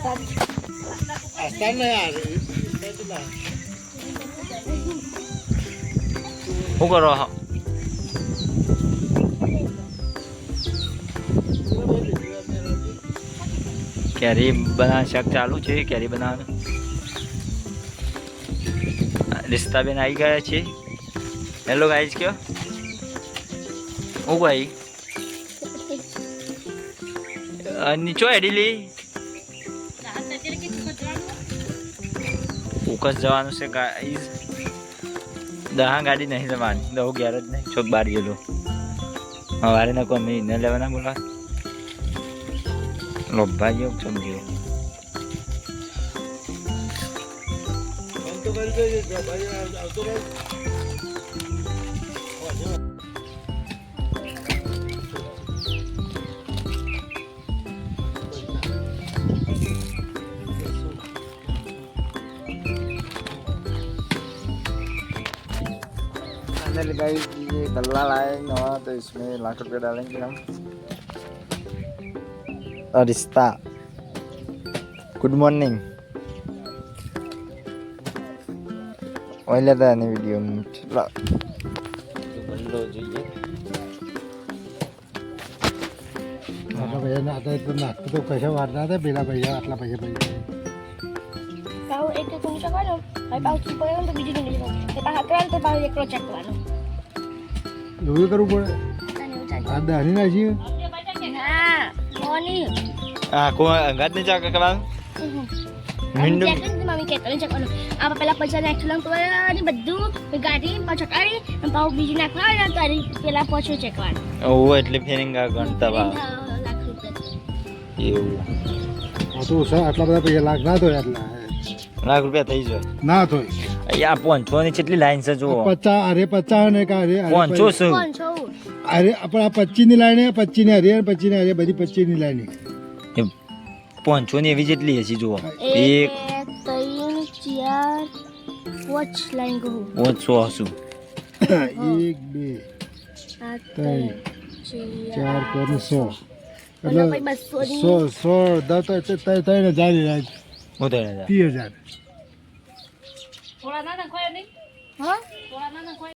શું કરો છો? કેરી બનાવવાનું શાક ચાલુ છે. કેરી બનાવવાનું રિશ્તાબેન આવી ગયા છે. હેલો ગાઈઝ, કયો હું ભાઈ નીચો એડીલી ઉકસ જવાનું છે ગાઈઝ. દહા ગાડી નહીં જવાની, દહુ ઘેર જ નહીં. છોક બહાર ગયેલો સવારે ના કોમી ન લેવાના બોલા લોભા ગયો સમજ્યો. गाइस ये गल्ला लाए नवा, तो इसमें लाख रुपये डालेंगे हम. और रिश्ता गुड मॉर्निंग ઓઈલે તો આની વિડિયો લો બંધો જોઈએ. આટલા પૈસા ના હતા તો નાખતો તો કશા વાર ના હતા. પેલા પૈસા આટલા પૈસા પાઉ એક કોણ ચકવાનો હવે પાઉ થી પડે તો બીજું નહીં લેવાનું. એ પાછા કરે તો પાઉ એકલો ચકવાનો. એવું કરવું પડે. આ દાની નાખી હા મોની આ કો અંગાત ને ચા કરવાનું મિંડુ મમ્મી કે કરે ચકવાનો. આ પેલા પૈસા નાખવાનું તો બધું ગાડી પાછો કાઢી અને પાઉ બીજું નાખવાનું તારી પેલા પાછું ચકવાનું. ઓ એટલે ફેરિંગા ગણતા બા લાખ રૂપિયા એવું. આ તો આટલા બધા પૈસા લાખ ના થાય. આટલા લાખ રૂપિયા થઈ જાય ના થાય. અહીંયા 500 ની કેટલી લાઈન છે જુઓ. 50 અરે 50 ને કા અરે 500 છે. અરે પણ આ 25 ની લાઈન 25 ની હરે 25 ની હરે બધી 25 ની લાઈન 500 ની એવી જેટલી હશે જુઓ. 1 3 4 5 લાઈન કહું 500 હશું. 1 2 3 4 5 100 એટલે 100 3 હજાર હું તો 30,000. થોડા ના ખોયા નહીં હા થોડા ના ખોયા.